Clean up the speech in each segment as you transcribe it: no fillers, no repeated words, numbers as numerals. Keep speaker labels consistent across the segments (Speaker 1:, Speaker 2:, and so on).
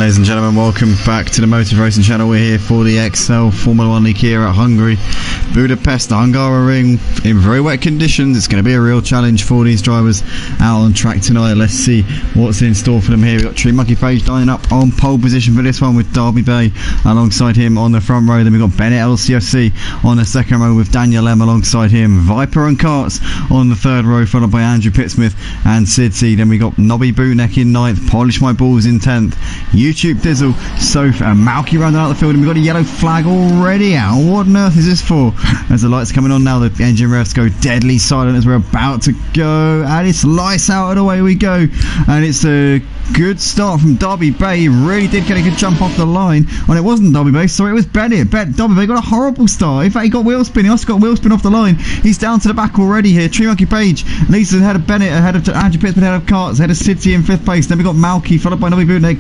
Speaker 1: ladies and gentlemen, welcome back to the Motive Racing channel. We're here for the XL Formula 1 League here at Hungary, Budapest, the Hungary ring, in very wet conditions. It's going to be a real challenge for these drivers out on track tonight. Let's see what's in store for them here. We've got Tree Monkey Page lining up on pole position for this one with Derby Bay alongside him on the front row. Then we've got Bennett LCFC on the second row with Daniel M alongside him. Viper and Karts on the third row, followed by Andrew Pittsmith and Sid C. Then we got Nobby Bootneck in ninth, Polish My Balls in 10th, YouTube Dizzle, Soph and Malky rounding out the field, and we've got a yellow flag already out. What on earth is this for? As the lights are coming on now, the engine revs go deadly silent as we're about to go, and it's lights out and away we go. And it's a good start from Derby Bay. He really did get a good jump off the line. Well, it wasn't Derby Bay, sorry, it was Bennett. Derby Bay got a horrible start. In fact, he got wheel spin. He also got wheel spin off the line. He's down to the back already here. Tree Monkey Page leads ahead of Bennett, ahead of Andrew Pittsmith, ahead of Karts, ahead of City in 5th place. Then we got Malky, followed by Nobby Bootneck,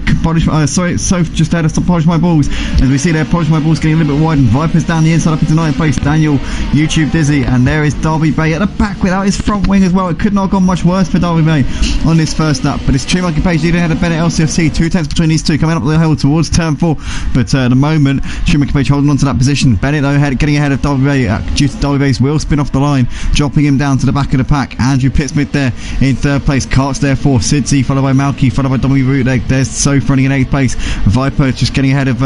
Speaker 1: Soph just ahead of Polish My Balls. As we see there, Polish My Balls getting a little bit wide, and Viper's down the inside up into 9th place. Daniel, YouTube Dizzy, and there is Derby Bay at the back without his front wing as well. It could not have gone much worse for Derby Bay on this first lap, but it's Tree Monkey Page leading ahead of Bennett LCFC, 2 tenths between these two coming up the hill towards turn 4. But at the moment, Tree Monkey Page holding on to that position. Bennett though getting ahead of Derby Bay due to Derby Bay's wheel spin off the line, dropping him down to the back of the pack. Andrew Pittsmith there in 3rd place, Karts there 4th, Sidzy followed by Malky, followed by Dominic Root. There's Soph running in 8th place. Viper just getting ahead of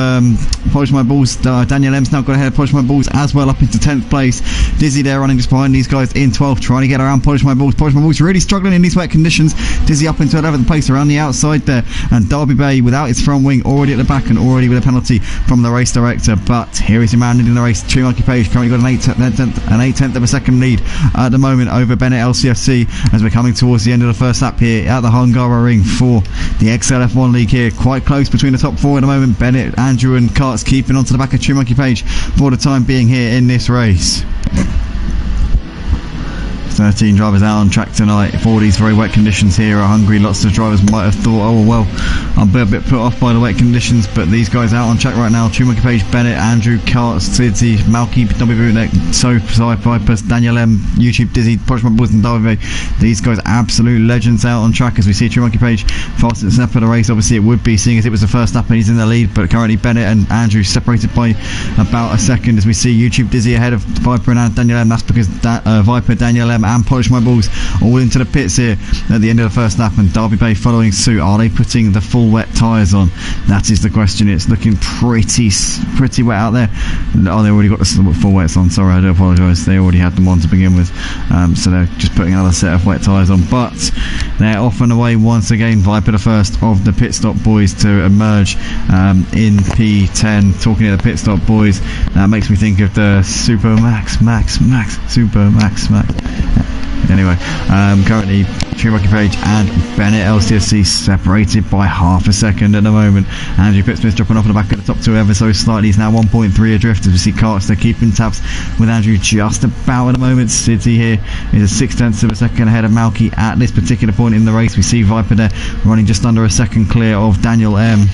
Speaker 1: Polish My Balls. Daniel M's now got ahead of Polish My Balls as well, up into 10th place. Dizzy there running just behind these guys in 12th, trying to get around Polish My Balls. Polish My Balls really struggling in these wet conditions. Dizzy up into 11th place around the outside there, and Derby Bay without his front wing already at the back and already with a penalty from the race director. But here is your man leading the race. Tree Monkey Page currently got an 8/10 of a second lead at the moment over Bennett LCFC as we're coming towards the end of the first lap here at the Hungary ring for the XLF1 League here. Quite close between the top 4 at the moment. Bennett, Andrew and Karts keeping on to the back of Tree Monkey Page for the time being here in this race. 13 drivers out on track tonight for these very wet conditions here at Hungary. Lots of drivers might have thought, oh well, I'll be a bit put off by the wet conditions, but these guys out on track right now: Tree Monkey Page, Bennett, Andrew, Karts, Sidzy, Malky, Nobby Bootneck, Soph, Viper, Daniel M, YouTube Dizzy, Polish My Balls and Derby Bay. These guys absolute legends out on track as we see Tree Monkey Page fastest step of the race. Obviously it would be, seeing as it was the first lap and he's in the lead, but currently Bennett and Andrew separated by about a second as we see YouTube Dizzy ahead of Viper and Daniel M. That's because Viper, Daniel M and Polish My Balls all into the pits here at the end of the first lap, and Derby Bay following suit. Are they putting the full wet tyres on? That is the question. It's looking pretty wet out there. Oh, they already got the full wets on. Sorry, I do apologise. They already had them on to begin with, so they're just putting another set of wet tyres on. But they're off and away once again. Viper the first of the pit stop boys to emerge in P10. Talking to the pit stop boys, that makes me think of the Super Max. Anyway, currently Tree Monkey Page and Bennett LCFC separated by half a second at the moment. Andrew Pittsmith dropping off at the back of the top 2 ever so slightly. He's now 1.3 adrift as we see Karts. They're keeping tabs with Andrew just about at the moment. City here is a 6/10 of a second ahead of Malky at this particular point in the race. We see Viper there running just under a second clear of Daniel M.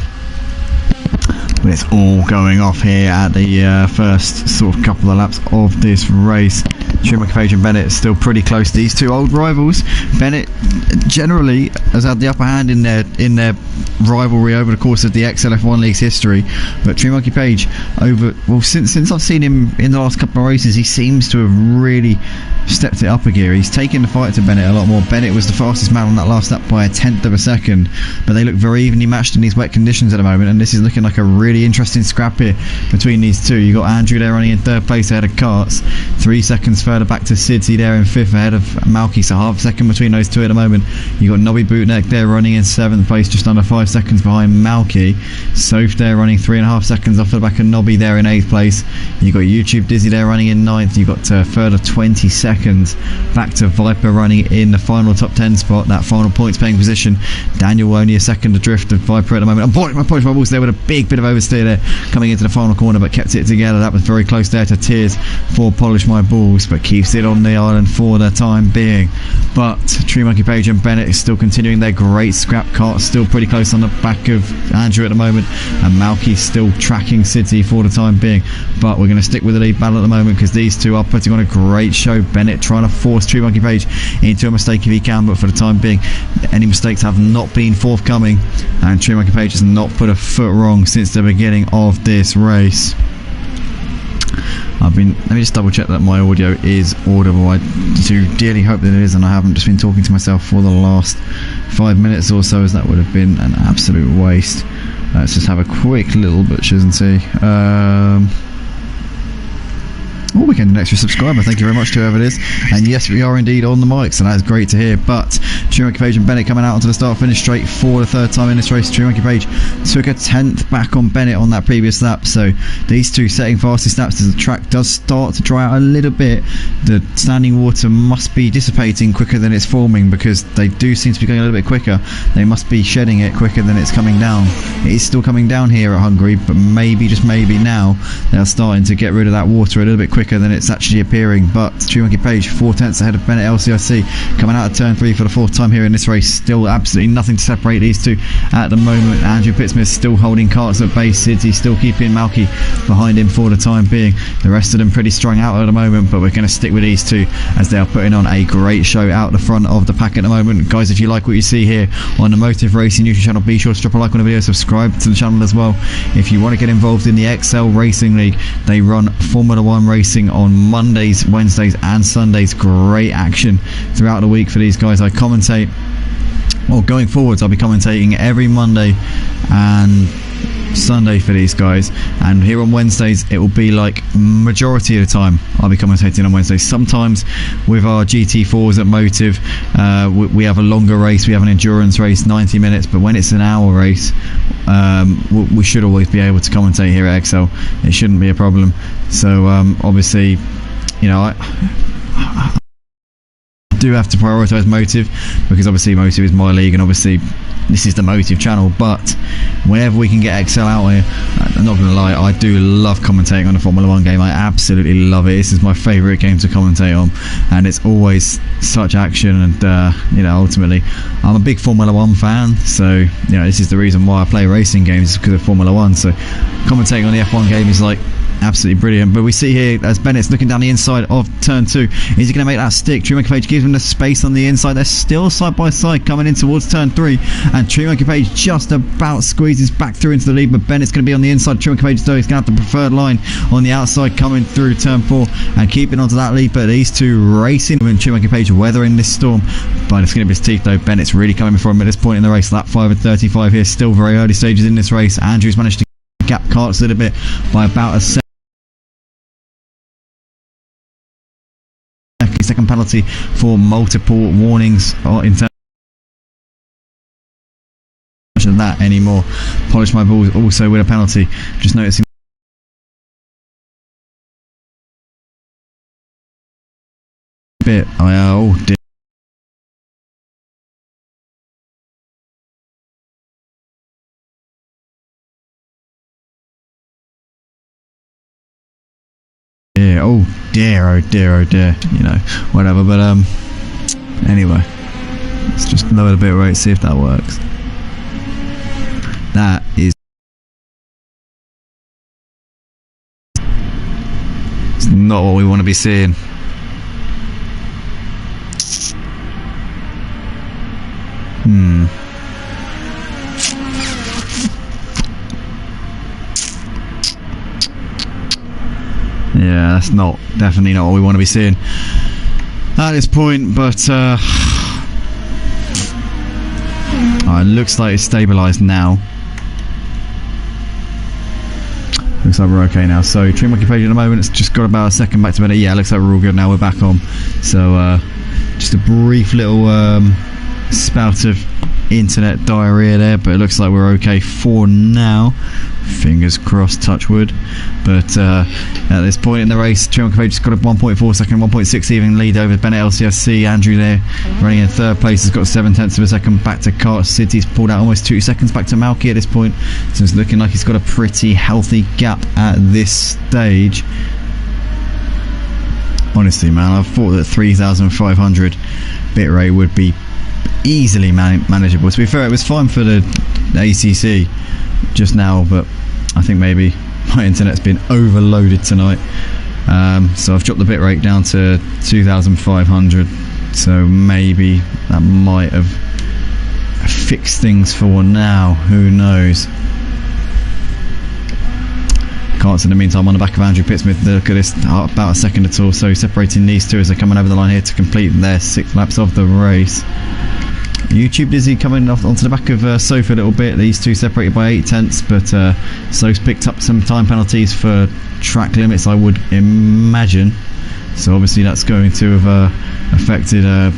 Speaker 1: But it's all going off here at the first sort of couple of laps of this race. Tree Monkey Page and Bennett still pretty close. These two old rivals. Bennett generally has had the upper hand in their rivalry over the course of the XLF1 League's history, but Tree Monkey Page since I've seen him in the last couple of races, he seems to have really stepped it up a gear. He's taken the fight to Bennett a lot more. Bennett was the fastest man on that last lap by a 1/10 of a second, but they look very evenly matched in these wet conditions at the moment, and this is looking like a really interesting scrap here between these two. You got Andrew there running in 3rd place ahead of Karts, 3 seconds further back to Sidzy there in 5th ahead of Malky, so half a second between those two at the moment. You got Nobby Bootneck there running in 7th place, just under 5 seconds behind Malky. Soph there running 3.5 seconds off the back of Nobby there in 8th place. You got YouTube Dizzy there running in 9th. You got a further 20 seconds back to Viper running in the final top 10 spot, that final points paying position. Daniel only a second adrift of Viper at the moment. My Polish My Balls there with a big bit of oversteer there coming into the final corner, but kept it together. That was very close there to tears for Polish My Balls, but but keeps it on the island for the time being. But Tree Monkey Page and Bennett is still continuing their great scrap cart, still pretty close on the back of Andrew at the moment, and Malky's still tracking City for the time being. But we're going to stick with the lead battle at the moment because these two are putting on a great show. Bennett trying to force Tree Monkey Page into a mistake if he can, but for the time being any mistakes have not been forthcoming, and Tree Monkey Page has not put a foot wrong since the beginning of this race. Let me just double check that my audio is audible. I do dearly hope that it is, and I haven't just been talking to myself for the last 5 minutes or so, as that would have been an absolute waste. Let's just have a quick little butch and see. Oh, we get an extra subscriber, thank you very much to whoever it is. And yes, we are indeed on the mics, and that is great to hear. But Tree Monkey Page and Bennett coming out onto the start finish straight for the third time in this race. Tree Monkey Page took a 10th back on Bennett on that previous lap, so these two setting fastest laps as the track does start to dry out a little bit. The standing water must be dissipating quicker than it's forming, because they do seem to be going a little bit quicker. They must be shedding it quicker than it's coming down. It is still coming down here at Hungary, but maybe, just maybe now, they're starting to get rid of that water a little bit quicker than it's actually appearing. But Tree Monkey Page 4/10 ahead of Bennett LCIC, coming out of turn 3 for the 4th time here in this race. Still absolutely nothing to separate these two at the moment. Andrew Pittsmith still holding carts at base. City still keeping Malky behind him for the time being. The rest of them pretty strung out at the moment, but we're going to stick with these two as they are putting on a great show out the front of the pack at the moment. Guys, if you like what you see here on the Motive Racing YouTube channel, be sure to drop a like on the video, subscribe to the channel as well. If you want to get involved in the XL Racing League, they run Formula 1 racing on Mondays, Wednesdays and Sundays. Great action throughout the week for these guys. I commentate, well, going forwards I'll be commentating every Monday and Sunday for these guys, and here on Wednesdays it will be like majority of the time I'll be commentating on Wednesdays. Sometimes with our GT4s at Motive, we have a longer race, we have an endurance race, 90 minutes, but when it's an hour race, we should always be able to commentate here at XL. It shouldn't be a problem. So obviously, you know, I do have to prioritise Motive, because obviously Motive is my league and obviously this is the Motive channel. But whenever we can get XL out here, I'm not gonna lie, I do love commentating on a Formula 1 game. I absolutely love it. This is my favourite game to commentate on, and it's always such action, and you know, ultimately I'm a big Formula 1 fan, so you know, this is the reason why I play racing games, is because of Formula 1. So commentating on the F1 game is like absolutely brilliant. But we see here as Bennett's looking down the inside of turn 2. Is he going to make that stick? Tree Monkey Page gives him the space on the inside. They're still side by side coming in towards turn 3, and Tree Monkey Page just about squeezes back through into the lead, but Bennett's going to be on the inside. Tree Monkey Page though, he's going to have the preferred line on the outside coming through turn 4 and keeping onto that lead. But these two racing, and Tree Monkey Page weathering this storm by the skin of his teeth though. Bennett's really coming before him at this point in the race. Lap 5 and 35 here, still very early stages in this race. Andrew's managed to gap carts a little bit by about a second penalty for multiple warnings in terms of that anymore. Polish my balls also with a penalty. Just noticing a bit. Oh dear. Yeah, oh dear, oh dear, oh dear, you know, whatever. But anyway, let's just lower the bit rate, see if that works. That is, it's not what we want to be seeing. Yeah, that's definitely not what we want to be seeing at this point. But it looks like it's stabilised now. Looks like we're okay now. So Tree Monkey Page at the moment, it's just got about a second back to Bennett. Yeah, looks like we're all good now. We're back on. So just a brief little spout of internet diarrhea there, but it looks like we're okay for now. Fingers crossed, touch wood. But at this point in the race, Tree Monkey Page has got a 1.4 second, 1.6 even lead over Bennett LCSC. Andrew there running in third place has got 7/10 of a second back to Cart. City's pulled out almost 2 seconds back to Malky at this point, so it's looking like he's got a pretty healthy gap at this stage honestly, man, I thought that 3,500 bitrate would be easily manageable. To be fair, it was fine for the ACC just now, but I think maybe my internet's been overloaded tonight. So I've dropped the bitrate down to 2,500. So maybe that might have fixed things for now. Who knows? Carts in the meantime on the back of Andrew Pittsmith. Look at this, about a second at all. So separating these two as they're coming over the line here to complete their 6 laps of the race. YouTube Dizzy coming off onto the back of Sofa a little bit. These two separated by 8 tenths, but So's picked up some time penalties for track limits, I would imagine. So obviously that's going to have affected her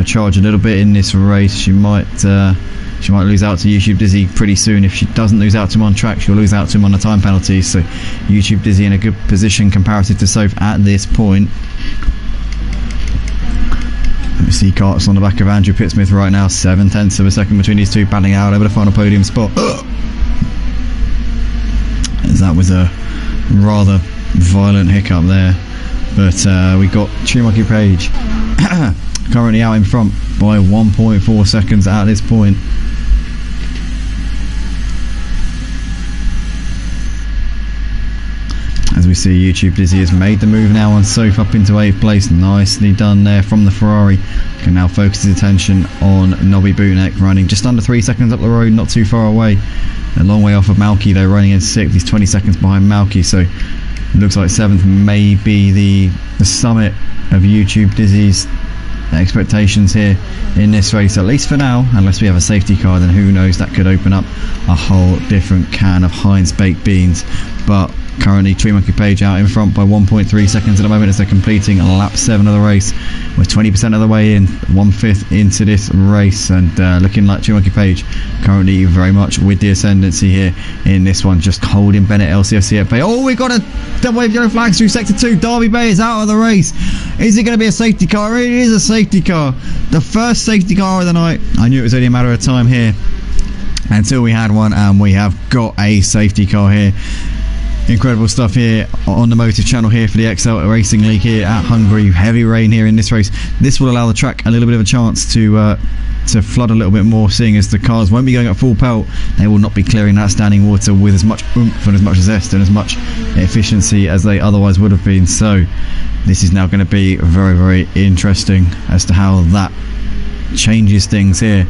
Speaker 1: charge a little bit in this race. She might lose out to YouTube Dizzy pretty soon. If she doesn't lose out to him on track, she'll lose out to him on the time penalties. So YouTube Dizzy in a good position comparative to Soph at this point. You see Carts on the back of Andrew Pittsmith right now, 7 tenths of a second between these two, battling out over the final podium spot. As that was a rather violent hiccup there. But we got Tree Monkey Page currently out in front by 1.4 seconds at this point. As we see, YouTube Dizzy has made the move now on Soph up into 8th place. Nicely done there from the Ferrari. Can now focus his attention on Nobby Bootneck, running just under 3 seconds up the road, not too far away. A long way off of Malky though, running in 6th. He's 20 seconds behind Malky, so it looks like 7th may be the summit of YouTube Dizzy's expectations here in this race, at least for now. Unless we have a safety car, then who knows, that could open up a whole different can of Heinz baked beans. But currently Tree Monkey Page out in front by 1.3 seconds at the moment as they're completing lap 7 of the race. We're 20% of the way in, 1/5 into this race, and looking like Tree Monkey Page currently very much with the ascendancy here in this one, just holding Bennett LCFC at bay. Oh, we got a double wave yellow flags through sector 2. Derby Bay is out of the race. Is it going to be a safety car? It is a safety car, the first safety car of the night. I knew it was only a matter of time here until we had one, and we have got a safety car here. Incredible stuff here on the Motive channel here for the XL Racing League here at Hungary. Heavy rain here in this race. This will allow the track a little bit of a chance to flood a little bit more, seeing as the cars won't be going at full pelt. They will not be clearing that standing water with as much oomph and as much zest and as much efficiency as they otherwise would have been. So this is now going to be very, very interesting as to how that changes things here.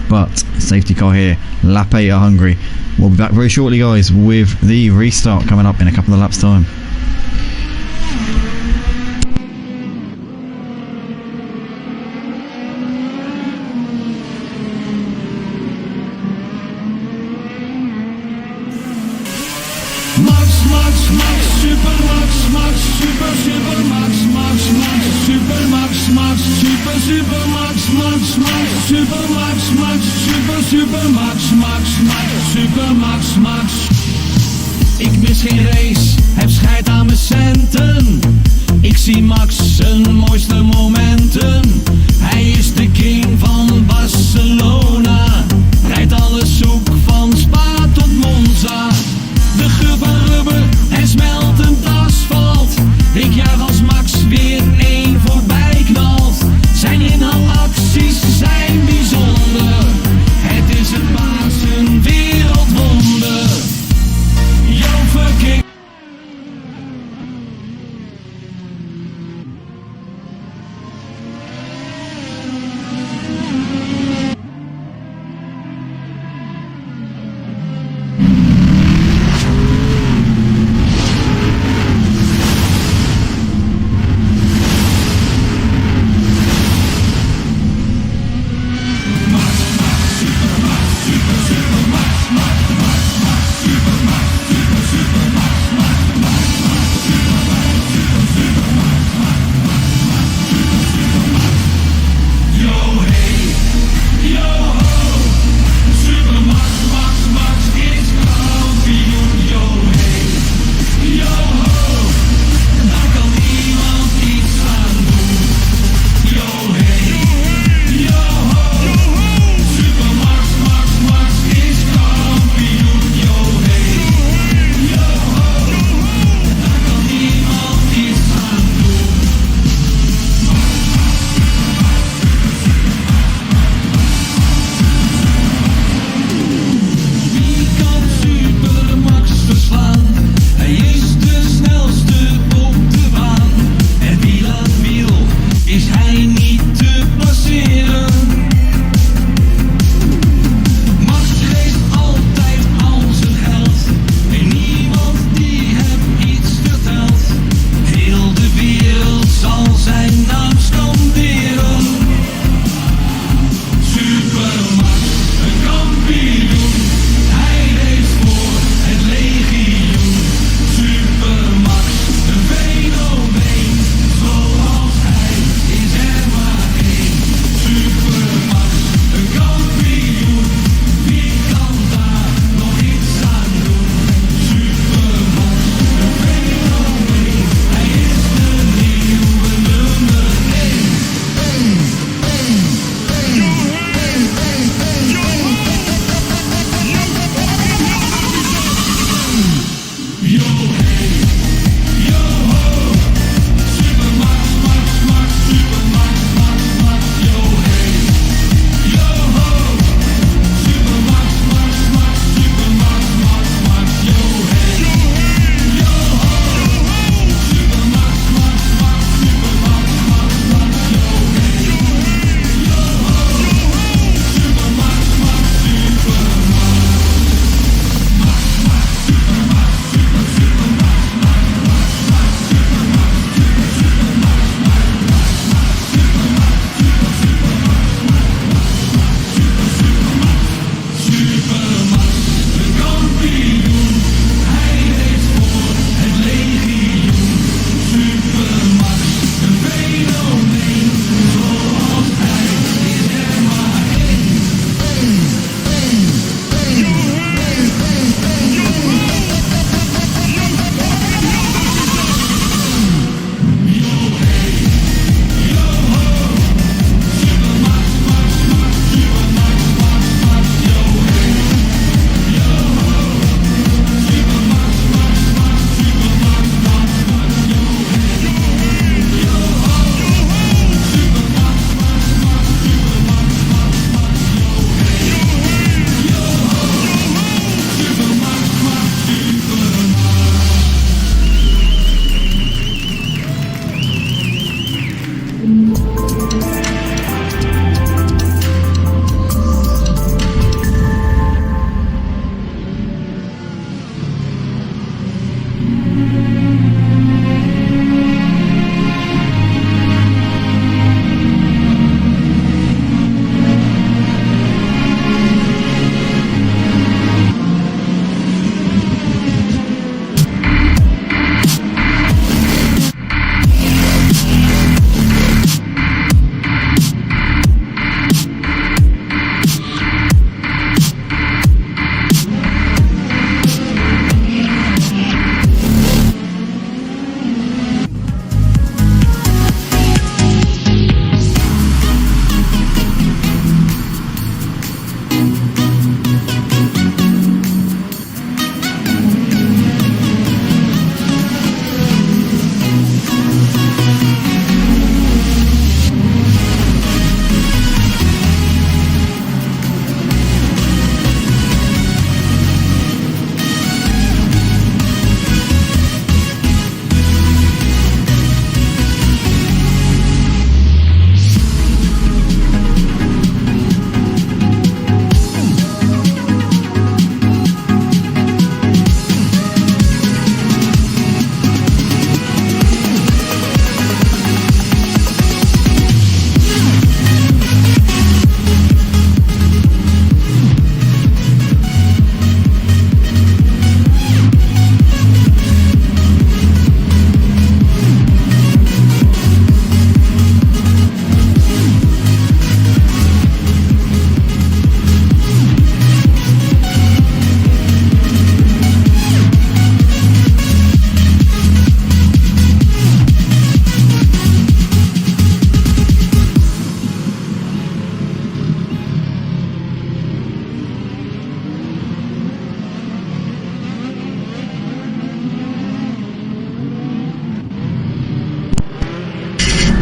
Speaker 1: But safety car here, lap 8 at Hungary. We'll be back very shortly, guys, with the restart coming up in a couple of laps time.
Speaker 2: Ik mis geen race, heb scheid aan mijn centen. Ik zie Max zijn mooiste momenten. Hij is de king van Barcelona. Rijdt alles zoek van Spa tot Monza. De geur van rubber en smeltend asfalt. Ik juich als Max weer één voorbij knalt. Zijn inhaalacties zijn bijzonder. Het is een baas, een wereldwonder. Yo, fucking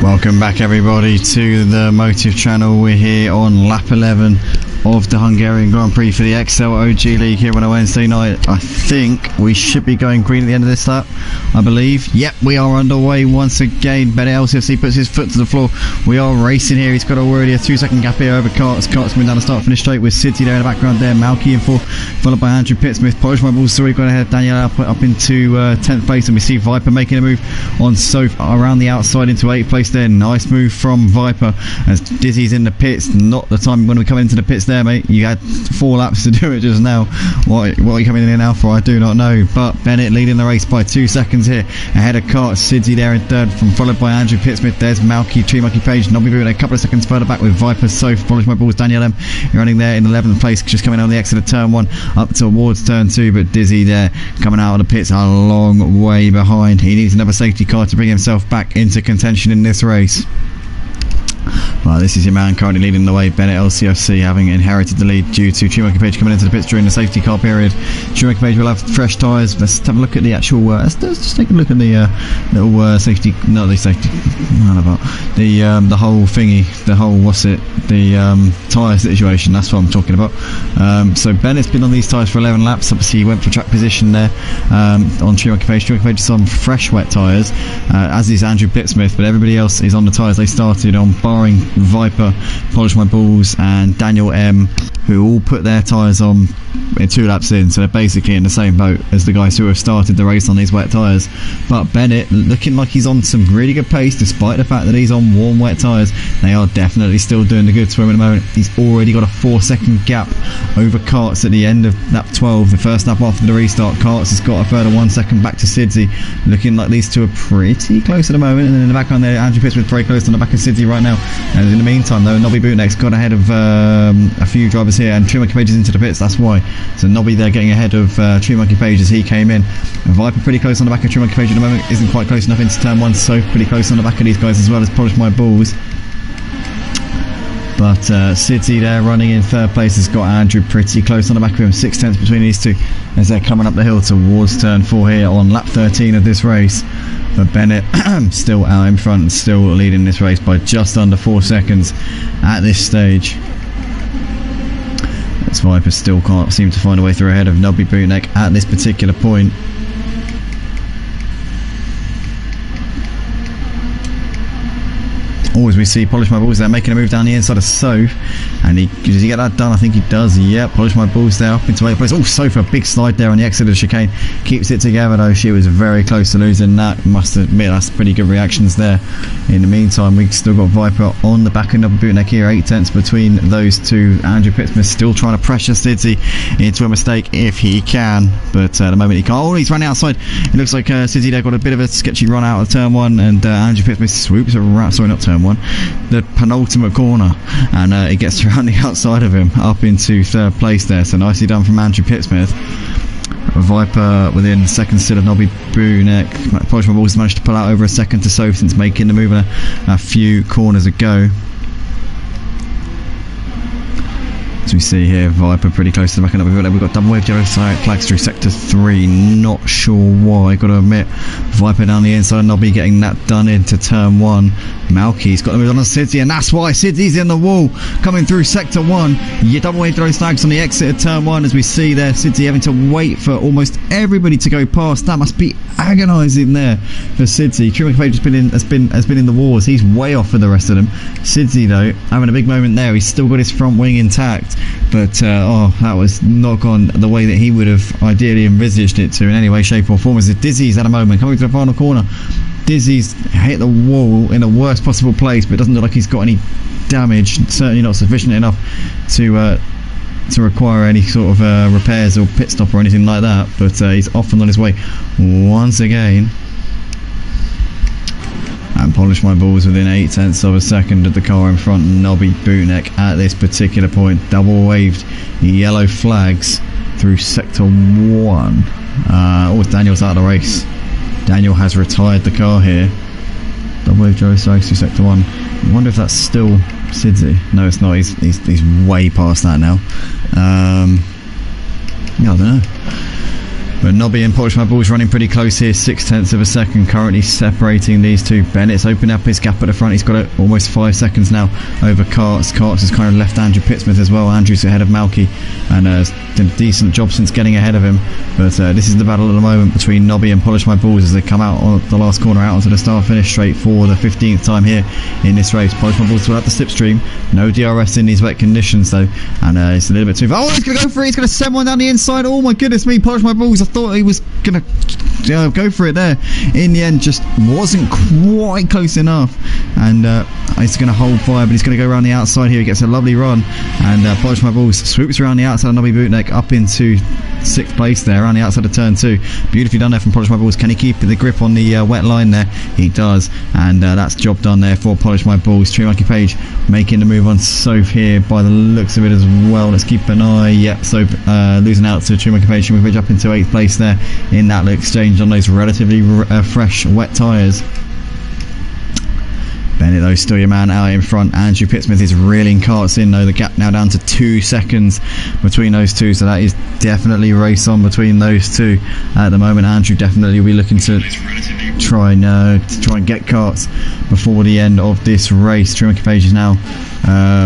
Speaker 1: Welcome back everybody to the Motive channel. We're here on lap 11 of the Hungarian Grand Prix for the XL OG League here on a Wednesday night. I think we should be going green at the end of this lap, I believe. Yep, we are underway once again. Bennett LCFC puts his foot to the floor. We are racing here. He's got already a 2-second gap here over Carts. Carts coming down the start finish straight with City there in the background there. Malky in 4th, followed by Andrew Pittsmith. Polish my balls, so we've got ahead of Daniel up into 10th place, and we see Viper making a move on Soph around the outside into 8th place there. Nice move from Viper as Dizzy's in the pits. Not the time when we come into the pits there, mate. You had 4 laps to do it just now. What are you coming in here now for? I do not know. But Bennett leading the race by 2 seconds here ahead of Carts. Sidzi there in 3rd, followed by Andrew Pittsmith. There's Malky, Tree Monkey Page, Nobby Boot a couple of seconds further back with Viper, Soph, Polish my balls, Daniel M running there in 11th place, just coming on the exit of turn 1 up towards turn 2. But Dizzy there coming out of the pits a long way behind. He needs another safety car to bring himself back into contention in this race. Well, this is your man currently leading the way, Bennett LCFC, having inherited the lead due to Tree Monkey Page coming into the pits during the safety car period. Tree Monkey Page will have fresh tyres. Let's have a look at the actual. Let's just take a look at the little safety. Not the safety. Not about the whole thingy. The whole the tyre situation. That's what I'm talking about. So Bennett's been on these tyres for 11 laps. Obviously, he went for track position there on Tree Monkey Page. Tree Monkey Page is on fresh wet tyres, as is Andrew Pittsmith. But everybody else is on the tyres they started on, barring Viper, Polish my balls, and Daniel M, who all put their tyres on 2 laps in, so they're basically in the same boat as the guys who have started the race on these wet tyres. But Bennett looking like he's on some really good pace despite the fact that he's on warm wet tyres. They are definitely still doing the good swim at the moment. He's already got a 4-second gap over Carts at the end of lap 12, the first lap after the restart. Carts has got a further 1 second back to Sidzi, looking like these two are pretty close at the moment. And then in the background there, Andrew Pittsmith very close on the back of Sidzi right now. And in the meantime though, Nobby Bootneck's got ahead of a few drivers here, and Tree Monkey Page is into the pits, that's why. So Nobby there getting ahead of Tree Monkey Page as he came in. And Viper pretty close on the back of Tree Monkey Page at the moment, isn't quite close enough into turn 1, so pretty close on the back of these guys as well as Polish my balls. But City there running in 3rd place has got Andrew pretty close on the back of him, 6 tenths between these two as they're coming up the hill towards turn 4 here on lap 13 of this race. But Bennett still out in front and still leading this race by just under 4 seconds at this stage. This Viper still can't seem to find a way through ahead of Nobby Bootneck at this particular point. As we see Polish my balls there making a move down the inside of Soph, and does he get that done? I think he does. Yeah, Polish my balls there up into 8th place. Soph, a big slide there on the exit of the chicane, keeps it together though. She was very close to losing that, must admit. That's pretty good reactions there. In the meantime, we've still got Viper on the back of Nobby Bootneck here, 8 tenths between those two. Andrew Pittsmith still trying to pressure Sidzi into a mistake if he can, but at the moment he can't. He's running outside. It looks like Sidzi there got a bit of a sketchy run out of turn 1, and Andrew Pittsmith swoops around, sorry, not turn 1, the penultimate corner, and it gets around the outside of him up into 3rd place there. So nicely done from Andrew Pittsmith. Viper within 2nd still of Nobby Bootneck. Polish my balls managed to pull out over a second to Soph since making the move a few corners ago. As we see here, Viper pretty close to the back end. We've got double wave yellow flags through sector 3. Not sure why, got to admit. Viper down the inside, Nobby getting that done into turn 1. Malky's got the move on Sidzi, and that's why Sidzi's in the wall coming through sector 1. Yeah, double wave yellow flags on the exit of turn 1 as we see there Sidzi having to wait for almost everybody to go past. That must be agonising there for Sidzi. Tree Monkey Page has been in the wars. He's way off for the rest of them. Sidzi though having a big moment there. He's still got his front wing intact. But that was not gone the way that he would have ideally envisaged it to in any way, shape or form. As Dizzy's at a moment coming to the final corner. Dizzy's hit the wall in the worst possible place, but it doesn't look like he's got any damage. Certainly not sufficient enough to require any sort of repairs or pit stop or anything like that. But he's off and on his way once again. And Polish my balls within 8 tenths of a second of the car in front. Nobby Bootneck at this particular point. Double waved yellow flags through sector 1. Daniel's out of the race. Daniel has retired the car here. Double wave yellow flags through sector 1. I wonder if that's still Sidzi. No, it's not. He's way past that now. Yeah, I don't know. But Nobby and Polish My Balls running pretty close here, 0.6 of a second currently separating these two. Bennett's opened up his gap at the front. He's got almost 5 seconds now over Karts. Karts has kind of left Andrew Pittsmith as well. Andrew's ahead of Malky and has done a decent job since getting ahead of him. But this is the battle at the moment between Nobby and Polish My Balls as they come out on the last corner out onto the start finish straight for the 15th time here in this race. Polish My Balls still at the slipstream. No DRS in these wet conditions though, and it's a little bit too far. Oh, he's going to go for it. He's going to send one down the inside. Oh my goodness me, Polish My Balls. I thought he was going to go for it there. In the end, just wasn't quite close enough. And he's going to hold fire, but he's going to go around the outside here. He gets a lovely run, and Polish My Balls swoops around the outside of Nobby Bootneck up into 6th place there, around the outside of turn 2. Beautifully done there from Polish My Balls. Can he keep the grip on the wet line there? He does, and that's job done there for Polish My Balls. True Monkey Page making the move on Soph here by the looks of it as well. Let's keep an eye. Yep, Soph losing out to True Monkey Page. True Monkey Page up into 8th place there in that exchange on those relatively fresh wet tyres. Bennett though still your man out in front. Andrew Pittsmith is reeling Karts in though. The gap now down to 2 seconds between those two, so that is definitely race on between those two at the moment. Andrew definitely will be looking to try and get Karts before the end of this race. True Monkey Page is now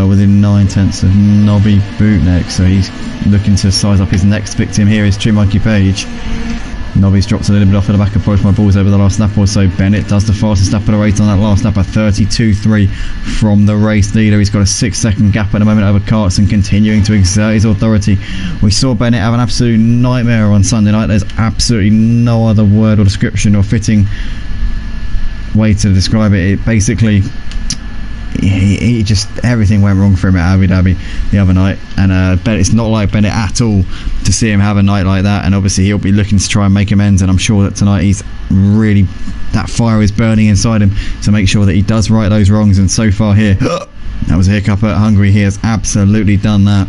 Speaker 1: within 9/10 of Nobby Bootneck, so he's looking to size up his next victim. Here is True Monkey Page. Nobby's dropped a little bit off at the back of Polish My Balls over the last lap or so. Bennett does the fastest lap of the race on that last lap, a 32.3 from the race leader. He's got a 6-second gap at the moment over Karts and continuing to exert his authority. We saw Bennett have an absolute nightmare on Sunday night. There's absolutely no other word or description or fitting way to describe it. It basically, he just, everything went wrong for him at Abu Dhabi the other night, and it's not like Bennett at all to see him have a night like that, and obviously he'll be looking to try and make amends, and I'm sure that tonight he's really, that fire is burning inside him to make sure that he does right those wrongs. And so far here, that was a hiccup at Hungary. He has absolutely done that.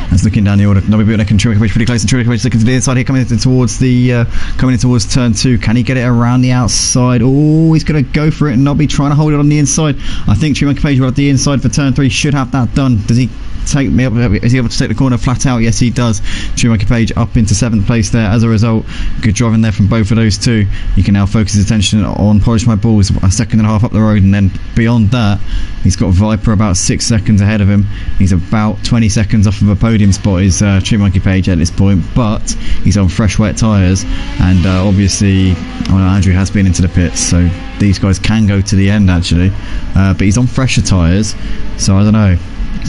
Speaker 1: That's looking down the order. Nobby Bootneck and True Monkey Page pretty close, and True Monkey Page looking to the inside here, coming in towards turn 2. Can he get it around the outside? Oh, he's going to go for it. Nobby trying to hold it on the inside. I think True Monkey Page will have the inside for turn 3. Should have that done. Does he take me up? Is he able to take the corner flat out? Yes, he does. True Monkey Page up into 7th place there as a result. Good driving there from both of those two. You can now focus his attention on Polish My Balls, a 1.5 seconds up the road, and then beyond that he's got Viper about 6 seconds ahead of him. He's about 20 seconds off of a podium spot, is True Monkey Page at this point, but he's on fresh wet tyres, and obviously Andrew has been into the pits, so these guys can go to the end actually, but he's on fresher tyres, so I don't know,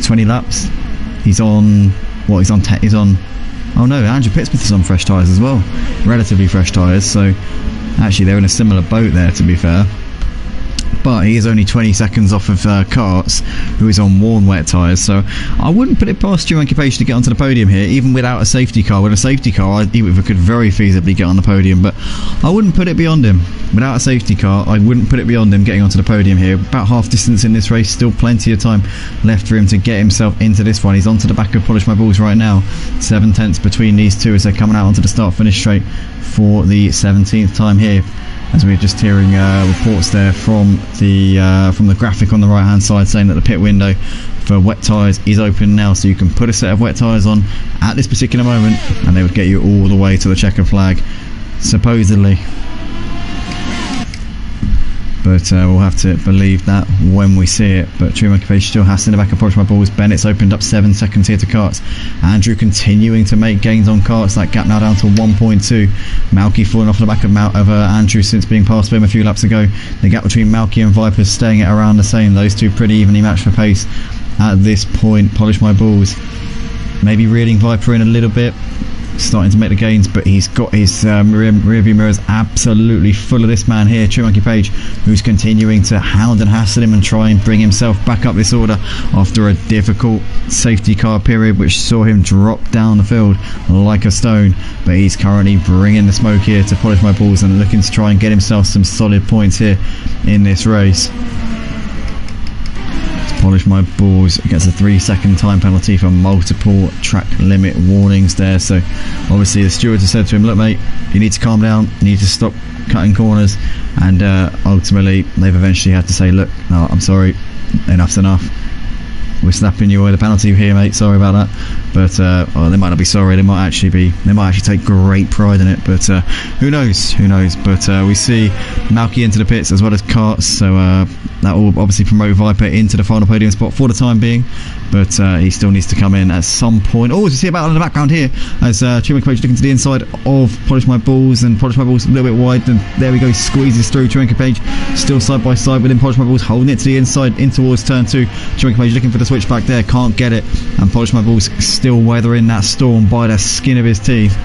Speaker 1: 20 laps. He's on what? He's on. Oh no, Andrew Pittsmith is on fresh tyres as well, relatively fresh tyres. So actually, they're in a similar boat there, to be fair. But he is only 20 seconds off of Karts, who is on worn wet tyres. So I wouldn't put it past True Monkey Page to get onto the podium here, even without a safety car. With a safety car, he could very feasibly get on the podium, but I wouldn't put it beyond him. Without a safety car, I wouldn't put it beyond him getting onto the podium here. About half distance in this race, still plenty of time left for him to get himself into this one. He's onto the back of Polish My Balls right now. 7/10 between these two as they're coming out onto the start-finish straight for the 17th time here. As we're just hearing reports there from the graphic on the right hand side saying that the pit window for wet tyres is open now, so you can put a set of wet tyres on at this particular moment and they would get you all the way to the checkered flag, supposedly. But we'll have to believe that when we see it. But True Monkey Page still has in the back of Polish My Balls. Bennett's opened up 7 seconds here to Karts. Andrew continuing to make gains on Karts. That gap now down to 1.2. Malky falling off the back of Andrew since being passed by him a few laps ago. The gap between Malky and Viper staying at around the same. Those two pretty evenly matched for pace at this point. Polish My Balls maybe reeling Viper in a little bit, starting to make the gains, but he's got his rear view mirrors absolutely full of this man here, True Monkey Page, who's continuing to hound and hassle him and try and bring himself back up this order after a difficult safety car period which saw him drop down the field like a stone. But he's currently bringing the smoke here to Polish My Balls and looking to try and get himself some solid points here in this race. Polish My Balls gets a 3-second time penalty for multiple track limit warnings there. So obviously the stewards have said to him, look mate, you need to calm down, you need to stop cutting corners, and ultimately they've eventually had to say, look, no, I'm sorry, enough's enough, we're snapping you away the penalty here mate, sorry about that. but they might not be sorry. They might actually take great pride in it. But who knows? But we see Malky into the pits as well as Karts, so that will obviously promote Viper into the final podium spot for the time being. But he still needs to come in at some point. Oh, as you see a battle in the background here, as Truman Page looking to the inside of Polish My Balls, and Polish My Balls a little bit wide, and there we go, squeezes through. Truman Page still side by side within Polish My Balls, holding it to the inside in towards turn 2. Truman Page looking for the switch back there, can't get it, and Polish My Balls still weathering that storm by the skin of his teeth.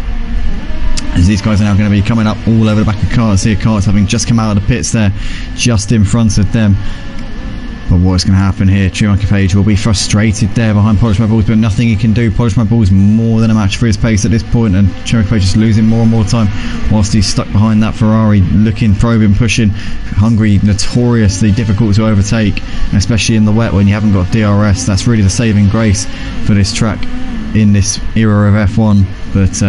Speaker 1: As these guys are now going to be coming up all over the back of Karts here. Karts having just come out of the pits there, just in front of them. But what's going to happen here? Truman Page will be frustrated there behind Polish My Balls, but nothing he can do. Polish My Balls more than a match for his pace at this point, and Truman Page just losing more and more time whilst he's stuck behind that Ferrari, looking, probing, pushing. Hungary notoriously difficult to overtake, especially in the wet when you haven't got DRS. That's really the saving grace for this track in this era of F1, but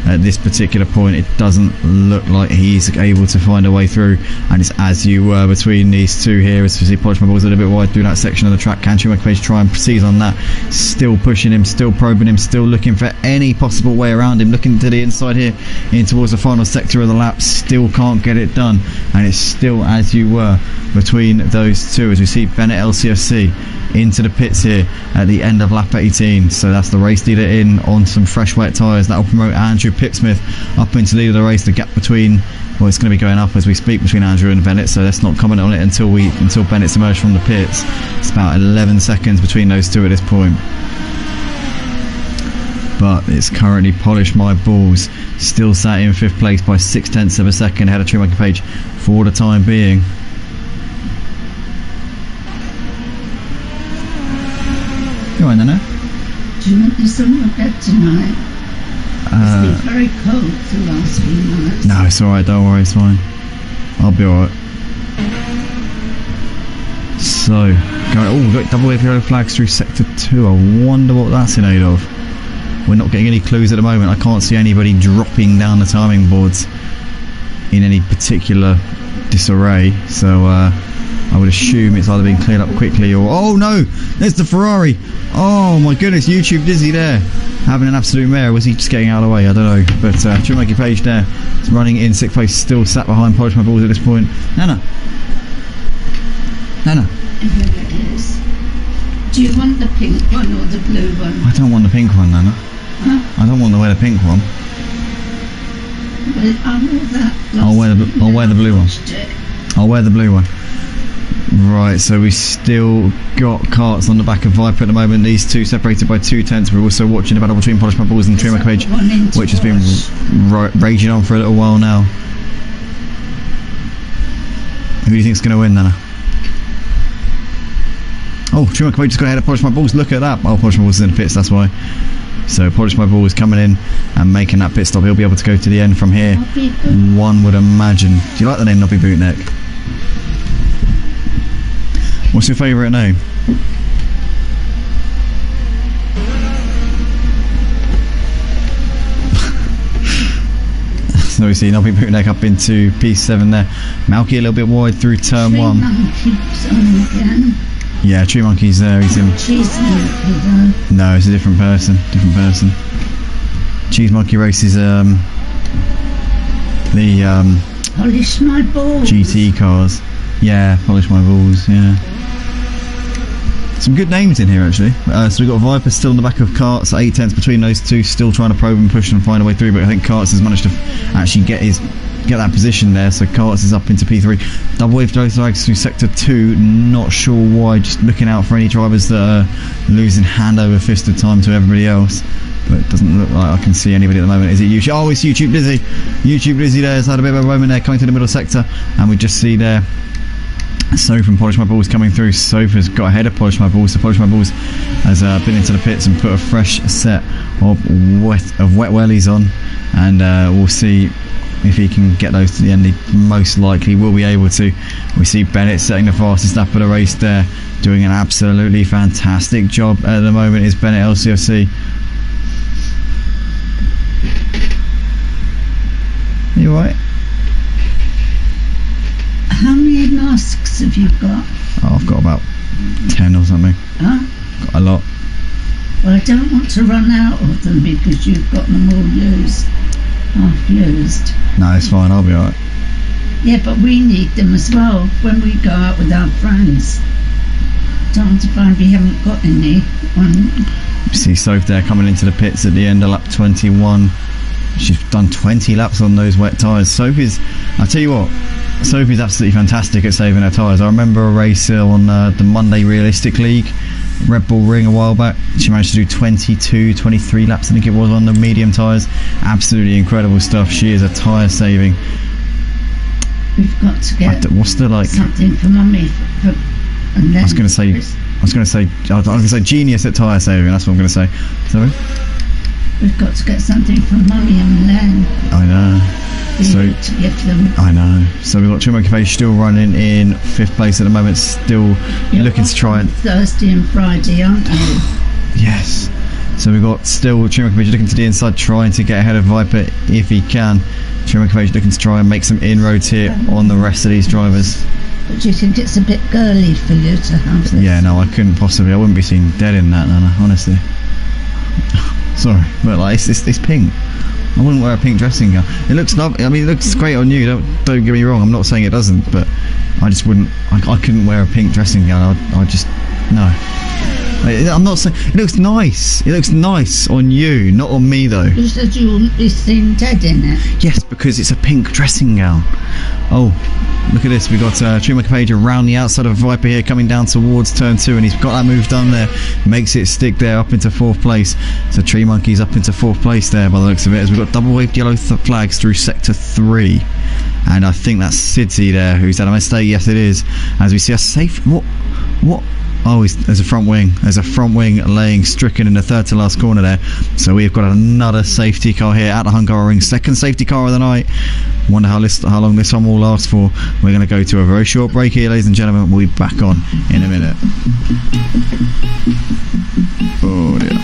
Speaker 1: at this particular point it doesn't look like he's able to find a way through, and it's as you were between these two here. As you see, Polish My Balls a little bit wide through that section of the track. Can Truman Page try and proceed on that? Still pushing him, still probing him, still looking for any possible way around him, looking to the inside here in towards the final sector of the lap. Still can't get it done, and it's still as you were between those two, as we see Bennett LCFC into the pits here at the end of lap 18. So that's the race leader in on some fresh wet tyres. That will promote Andrew Pipsmith up into the lead of the race. The gap between, well, it's going to be going up as we speak between Andrew and Bennett, so let's not comment on it until Bennett's emerged from the pits. It's about 11 seconds between those two at this point. But it's currently Polish My Balls still sat in 5th place by 0.6 of a second ahead of Truman Page for the time being. Go on, Nana.
Speaker 3: Do you want this on your bed tonight? It's been very cold the last few nights.
Speaker 1: No, it's alright, don't worry, it's fine. I'll be alright. So, we've got double wave yellow flags through sector 2. I wonder what that's in aid of. We're not getting any clues at the moment. I can't see anybody dropping down the timing boards in any particular disarray, so I would assume it's either been cleared up quickly or... Oh no! There's the Ferrari! Oh my goodness, YouTube Dizzy there, having an absolute mare. Was he just getting out of the way? I don't know. But Truman Page there is running in 6th place, still sat behind Polish My Balls at this point. Nana!
Speaker 3: Here it is. Do you want the pink one or the blue one?
Speaker 1: I don't want the pink one, Nana.
Speaker 3: Huh?
Speaker 1: I don't want to wear the pink one.
Speaker 3: Well,
Speaker 1: I'll wear the blue one. I'll wear the blue one. Right, so we still got Karts on the back of Viper at the moment. These two separated by 0.2. We're also watching the battle between Polish My Balls and Truman Page, which has been raging on for a little while now. Who do you think's going to win, Nana? Oh, Truman Page just got ahead of Polish My Balls. Look at that. Oh, Polish My Balls is in the pits, that's why. So Polish My Balls coming in and making that pit stop. He'll be able to go to the end from here, one would imagine. Do you like the name Nobby Bootneck? What's your favourite name? So we see Nobby Bootneck up into P7 there. Malky a little bit wide through turn 1. Yeah, Tree Monkey's there. He's in.
Speaker 3: Cheese Monkey though.
Speaker 1: No, it's a different person. Cheese Monkey races the
Speaker 3: Polish My Balls.
Speaker 1: GT cars. Yeah, Polish My Balls. Yeah. Some good names in here actually. So we've got Viper still in the back of Karts, 0.8 between those two, still trying to probe and push and find a way through, but I think Karts has managed to actually get that position there, so Karts is up into P3. Double wave flags through sector 2, not sure why, just looking out for any drivers that are losing hand over fist of time to everybody else. But it doesn't look like I can see anybody at the moment. Is it YouTube? Oh, it's YouTube Dizzy. YouTube Dizzy there has had a bit of a moment there, coming to the middle sector, and we just see there Soph from Polish My Balls coming through. Soph has got ahead of Polish My Balls, so Polish My Balls has been into the pits and put a fresh set of wet wellies on, and we'll see if he can get those to the end. He most likely will be able to. We see Bennett setting the fastest lap of the race there, doing an absolutely fantastic job at the moment. Is Bennett LCFC. Are you alright?
Speaker 3: How many masks have you got?
Speaker 1: Oh, I've got about 10 or something.
Speaker 3: Huh?
Speaker 1: Got a lot.
Speaker 3: Well, I don't want to run out of them because you've got them all half used.
Speaker 1: No, it's fine. I'll be alright.
Speaker 3: Yeah, but we need them as well when we go out with our friends. Don't want to find we haven't got any.
Speaker 1: You see Soph there coming into the pits at the end of lap 21. She's done 20 laps on those wet tyres. I'll tell you what, Sophie's absolutely fantastic at saving her tyres. I remember a race on the Monday Realistic League, Red Bull Ring a while back. She managed to do 22, 23 laps, I think it was, on the medium tyres. Absolutely incredible stuff. She is a tyre saving.
Speaker 3: We've got to get something for Mummy. I
Speaker 1: was going to say genius at tyre saving. That's what I'm going to say. Sorry.
Speaker 3: We've got to get something for Mummy and Len.
Speaker 1: I know.
Speaker 3: To give them.
Speaker 1: I know. So we've got Trimo Cafe still running in 5th place at the moment, still looking to try and
Speaker 3: Thursday and Friday, aren't they?
Speaker 1: Yes. So we've got still Trimo Cafe looking to the inside, trying to get ahead of Viper if he can. Trimo Cafe looking to try and make some inroads here on the rest of these drivers.
Speaker 3: But do you think it's a bit girly for you to have this?
Speaker 1: Yeah, no, I couldn't possibly. I wouldn't be seen dead in that, Nana, honestly. Sorry, but like it's pink. I wouldn't wear a pink dressing gown. It looks lovely. I mean, it looks great on you. Don't get me wrong. I'm not saying it doesn't, but I just wouldn't. I couldn't wear a pink dressing gown. I just no. I'm not saying it looks nice. It looks nice on you, not on me though.
Speaker 3: You said you wouldn't be seen dead in it.
Speaker 1: Yes, because it's a pink dressing gown. Oh, look at this. We've got Trimo Capage around the outside of Viper here, coming down towards turn 2, and he's got that move done there. Makes it stick there up into 4th place. So Tree Monkey's up into 4th place there by the looks of it, as we've got double waved yellow flags through sector 3. And I think that's Sidzy there who's had a mistake. Yes, it is. As we see a safe. What? Oh, there's a front wing. There's a front wing laying stricken in the 3rd to last corner there. So we've got another safety car here at the Hungary Ring. 2nd safety car of the night. Wonder how long this one will last for. We're going to go to a very short break here, ladies and gentlemen. We'll be back on in a minute. Oh dear.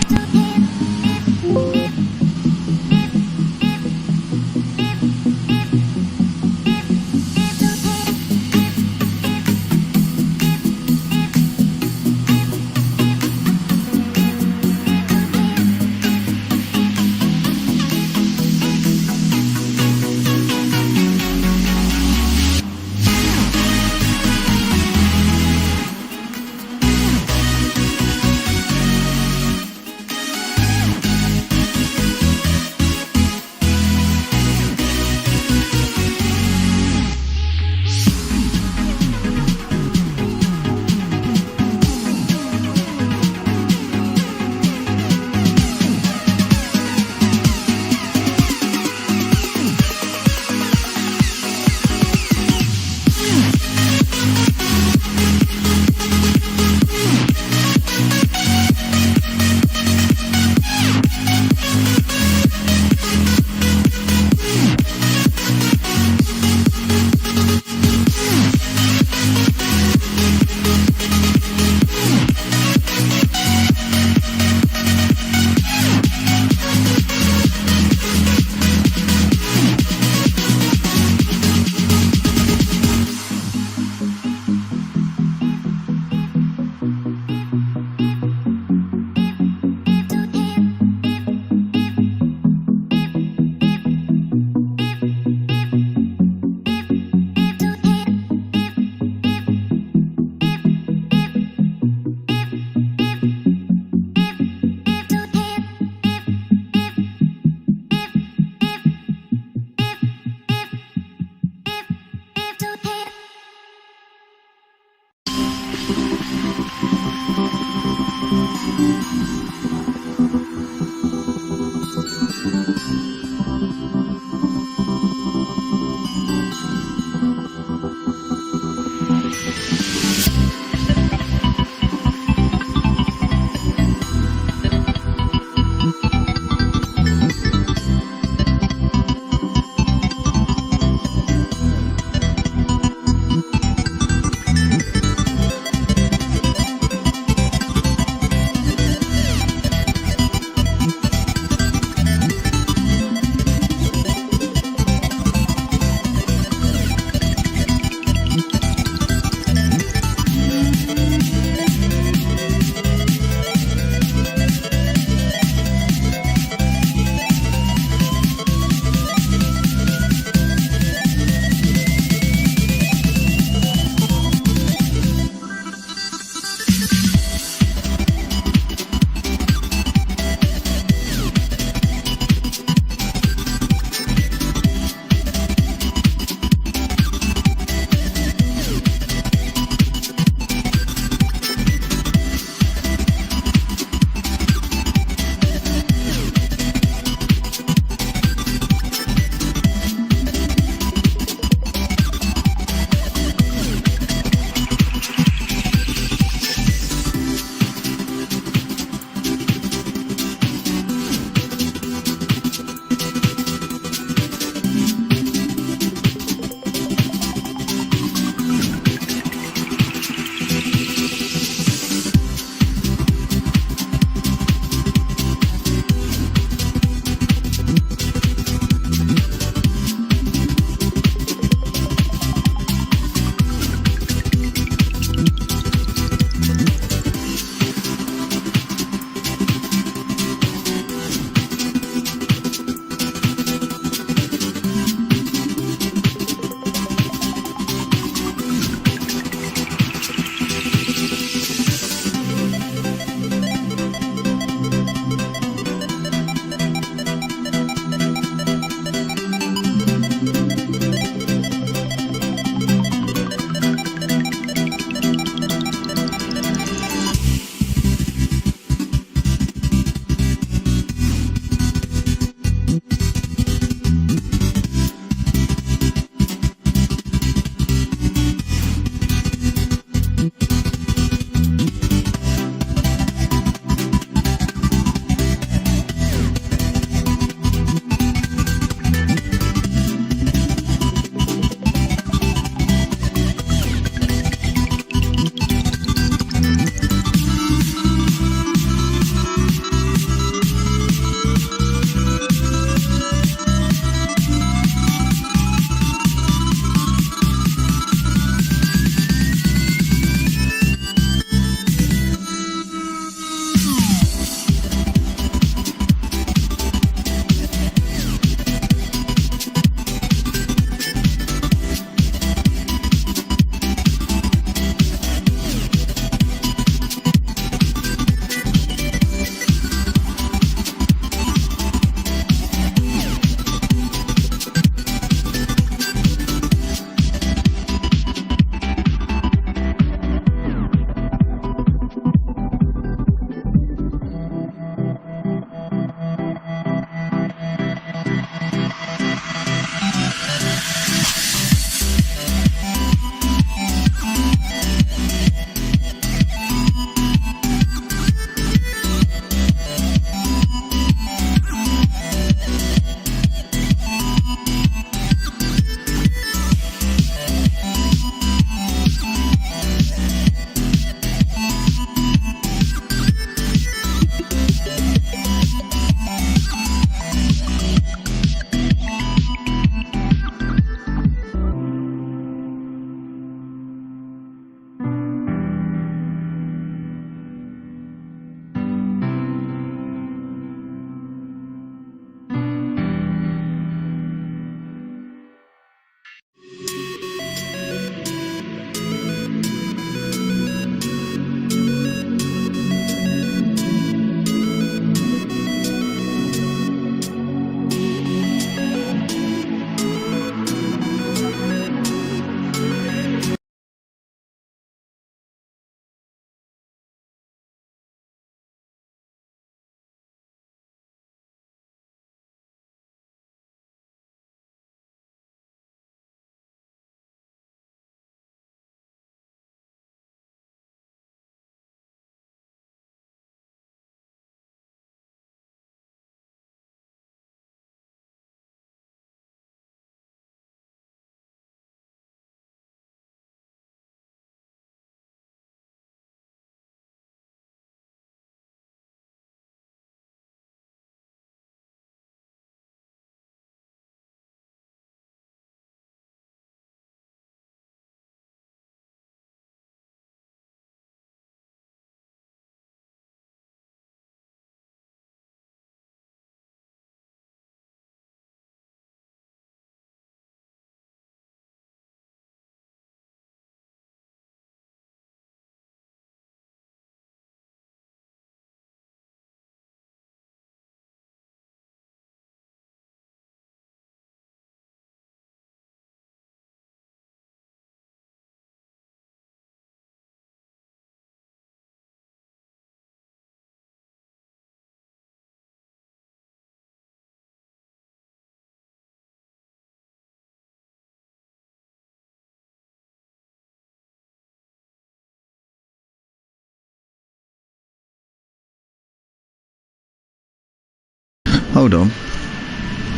Speaker 1: Hold on.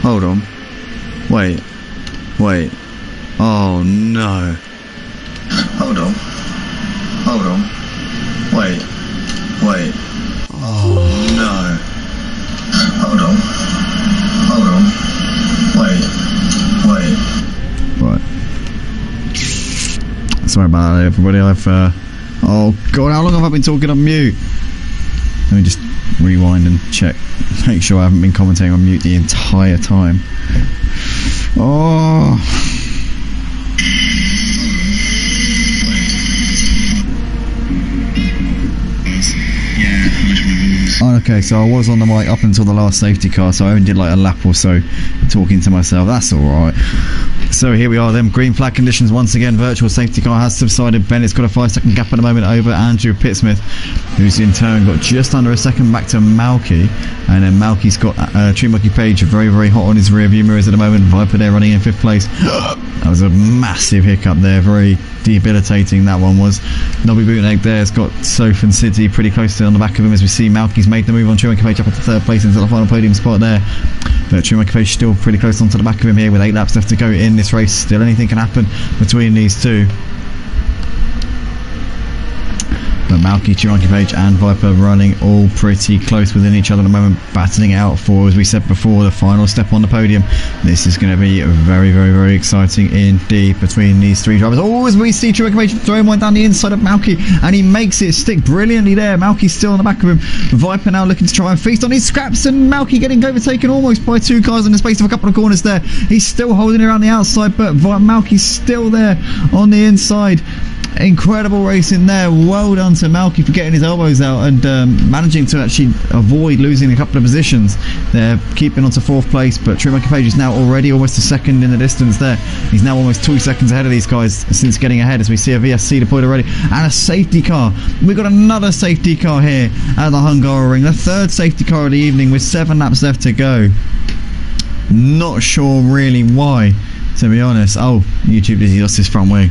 Speaker 1: Hold on. Wait. Wait. Oh no. Hold on. Hold on. Wait. Wait. Oh no. Hold on. Hold on. Wait. Wait. Right. Sorry about that, everybody. Oh god, how long have I been talking on mute? Let me just rewind and check. Make sure I haven't been commentating on mute the entire time. Oh. Okay, so I was on the mic up until the last safety car, so I only did like a lap or so talking to myself. That's alright. So here we are then, green flag conditions once again. Virtual safety car has subsided. Bennett's got a 5-second gap at the moment over Andrew Pittsmith, who's in turn got just under a second back to Malky. And then Malky's got Tree Monkey Page very, very hot on his rear view mirrors at the moment. Viper there running in 5th place. That was a massive hiccup there, very debilitating that one was. Nobby Bootleg there's got Soph and City pretty close to on the back of him as we see Malky's made the move on Tree Monkey Page up into 3rd place into the final podium spot there. But Tree Monkey Page still pretty close onto the back of him here with 8 laps left to go in this race. Still anything can happen between these two. But Malky, Tree Monkey Page and Viper running all pretty close within each other at the moment, battling it out for, as we said before, the final step on the podium. This is going to be very, very, very exciting indeed between these 3 drivers. Oh, as we see Tree Monkey Page throwing one down the inside of Malky, and he makes it stick brilliantly there. Malky's still on the back of him. Viper now looking to try and feast on his scraps, and Malky getting overtaken almost by 2 cars in the space of a couple of corners there. He's still holding it around the outside, but Malky's still there on the inside. Incredible racing there. Well done to Malky for getting his elbows out and managing to actually avoid losing a couple of positions. They're keeping on to 4th place, but Tree Monkey Page is now already almost a second in the distance there. He's now almost 2 seconds ahead of these guys since getting ahead, as we see a VSC deployed already and a safety car. We've got another safety car here at the Hungaroring, the 3rd safety car of the evening with 7 laps left to go. Not sure really why, to be honest. Oh, YouTube Dizzy lost his front wing.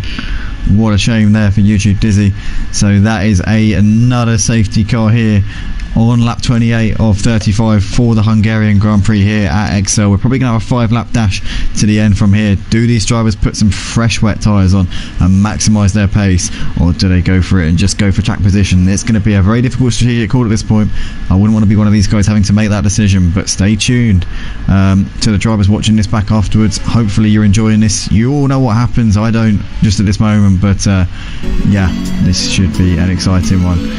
Speaker 1: What a shame there for YouTube Dizzy. So that is another safety car here on lap 28 of 35 for the Hungarian Grand Prix here at Excel. We're probably going to have a 5-lap dash to the end from here. Do these drivers put some fresh wet tyres on and maximise their pace, or do they go for it and just go for track position? It's going to be a very difficult strategic call at this point. I wouldn't want to be one of these guys having to make that decision, but stay tuned to the drivers watching this back afterwards. Hopefully you're enjoying this. You all know what happens. I don't just at this moment, but yeah, this should be an exciting one.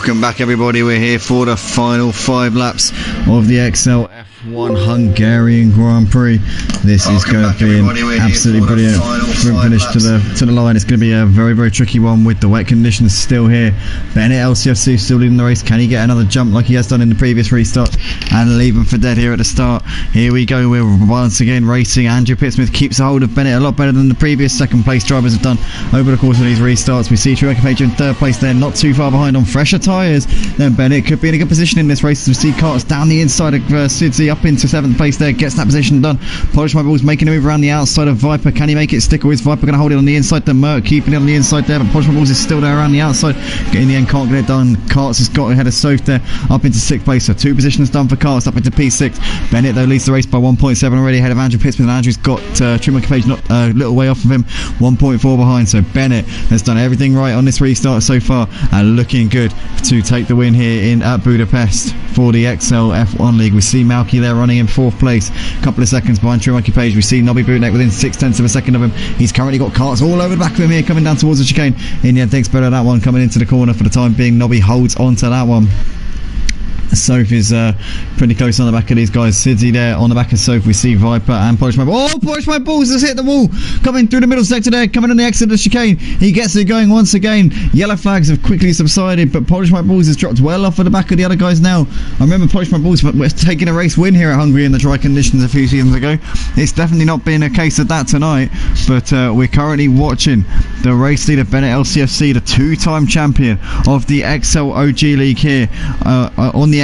Speaker 1: Welcome back, everybody. We're here for the final 5 laps of the XL F1 Hungarian Grand Prix. This is going to be an absolutely brilliant finish to the line. It's going to be a very, very tricky one with the wet conditions still here. Bennett LCFC still leading the race. Can he get another jump like he has done in the previous restart and leave him for dead here at the start? Here we go. We're once again racing. Andrew Pittsmith keeps a hold of Bennett a lot better than the previous second place drivers have done over the course of these restarts. We see Truex Page in third place there, not too far behind on fresher tyres. Then Bennett could be in a good position in this race as we see Carts down the inside of Sidzi up into 7th place there, gets that position done. Polish My Balls making a move around the outside of Viper. Can he make it stick, or is Viper going to hold it on the inside? The Merc keeping it on the inside there, but Polish My Balls is still there around the outside. In the end, can't get it done. Carts has got ahead of Soph there, up into 6th place. So 2 positions done for Carts, up into P6. Bennett though leads the race by 1.7 already, ahead of Andrew Pittsmith, and Andrew's got Truex Page not a little way off of him, 1.4 behind. So Bennett has done everything right on this restart so far and looking good to take the win here at Budapest for the XL F1 League. We see Malky there running in 4th place, a couple of seconds behind Truex Page. We see Nobby Bootneck within 0.6 of a second of him. He's currently got Carts all over the back of him here, coming down towards the chicane. In the end, thanks better that one coming into the corner for the time being. Nobby holds on to that one. Soph is pretty close on the back of these guys. Sidzi there on the back of Soph. We see Viper and Polish My Balls. Oh, Polish My Balls has hit the wall. Coming through the middle sector there, coming on the exit of the chicane. He gets it going once again. Yellow flags have quickly subsided, but Polish My Balls has dropped well off of the back of the other guys now. I remember Polish My Balls was taking a race win here at Hungary in the dry conditions a few seasons ago. It's definitely not been a case of that tonight, but we're currently watching the race leader Bennett LCFC, the 2-time champion of the XL OG League here on the XL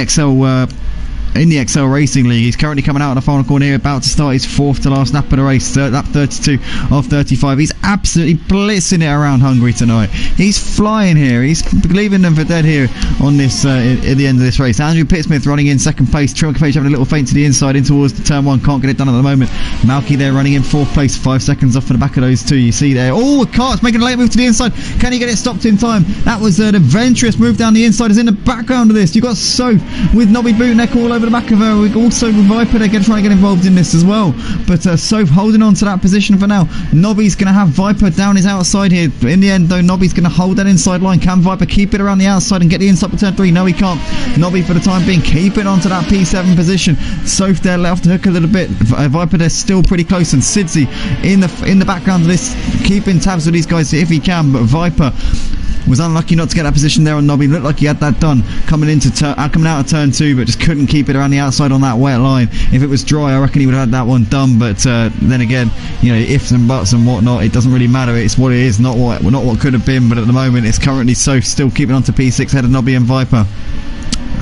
Speaker 1: in the XL Racing League. He's currently coming out of the final corner here, about to start his 4th to last lap of the race, lap 32 of 35. He's absolutely blitzing it around Hungary tonight. He's flying here. He's leaving them for dead here on this at the end of this race. Andrew Pittsmith running in 2nd place. Truex Page having a little feint to the inside in towards the turn 1. Can't get it done at the moment. Malky there running in 4th place, 5 seconds off of the back of those two. You see there. Oh, Cart's making a late move to the inside. Can he get it stopped in time? That was an adventurous move down the inside. Is in the background of this. You've got Soph with Nobby Bootneck all over the back of her. We also with Viper they're going to try and get involved in this as well, but Soph holding on to that position for now. Nobby's going to have Viper down his outside here. In the end though, Nobby's going to hold that inside line. Can Viper keep it around the outside and get the inside for turn 3? No, he can't. Nobby for the time being keeping on to that P7 position. Soph there let off the hook a little bit. Viper there still pretty close, and Sidzi in the background of this, keeping tabs with these guys if he can, but Viper was unlucky not to get that position there on Nobby. Looked like he had that done coming out of turn 2, but just couldn't keep it around the outside on that wet line. If it was dry, I reckon he would have had that one done, but then again, you know, ifs and buts and whatnot, it doesn't really matter. It's what it is, not what could have been. But at the moment, it's currently Soph still keeping on to P6 ahead of Nobby and Viper.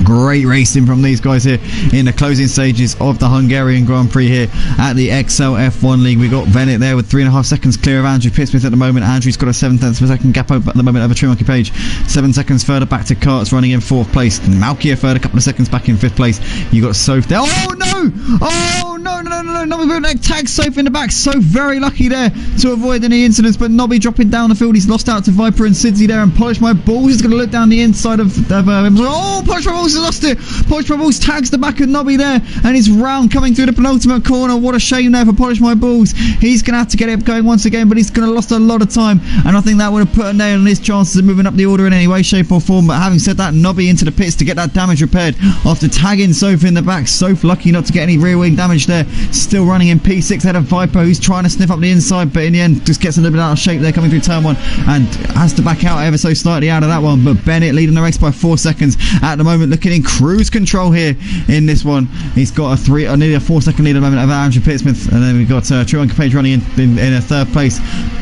Speaker 1: Great racing from these guys here in the closing stages of the Hungarian Grand Prix here at the XL F1 League. We got Bennett there with 3.5 seconds clear of Andrew Pittsmith at the moment. Andrew's got a 0.7 of a second gap up at the moment over Truex Page. 7 seconds further back to Carts running in 4th place. Malky a third, a couple of seconds back in 5th place. You got Soph there. Oh no! Oh no! Nobby Bootneck tags Soph in the back. So very lucky there to avoid any incidents, but Nobby dropping down the field. He's lost out to Viper and Sidzi there, and Polish My Balls is going to look down the inside of him. Oh, Polish My Balls has lost it. Polish My Balls tags the back of Nobby there, and he's round coming through the penultimate corner. What a shame there for Polish My Balls. He's going to have to get it going once again, but he's going to lost a lot of time, and I think that would have put a nail in his chances of moving up the order in any way, shape or form. But having said that, Nobby into the pits to get that damage repaired after tagging Soph in the back. Soph lucky not to get any rear wing damage there. Still running in P6 ahead of Viper, who's trying to sniff up the inside, but in the end just gets a little bit out of shape there coming through turn 1 and has to back out ever so slightly out of that one. But Bennett leading the race by 4 seconds at the moment, looking in cruise control here in this one. He's got nearly a 4-second lead at the moment over Andrew Pittsmith, and then we've got Truex Page running in a 3rd place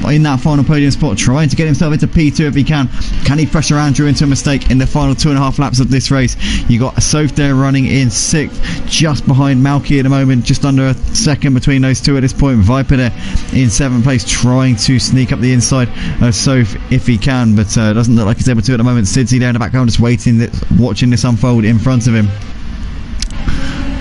Speaker 1: in that final podium spot, trying to get himself into P2 if he can. Can he pressure Andrew into a mistake in the final 2.5 laps of this race? You got Soph there running in 6th, just behind Malky at the moment, just under a second between those two at this point. Viper there in 7th place, trying to sneak up the inside of Soph if he can, but doesn't look like he's able to at the moment. Sidzi there in the background just waiting, watching this unfold in front of him.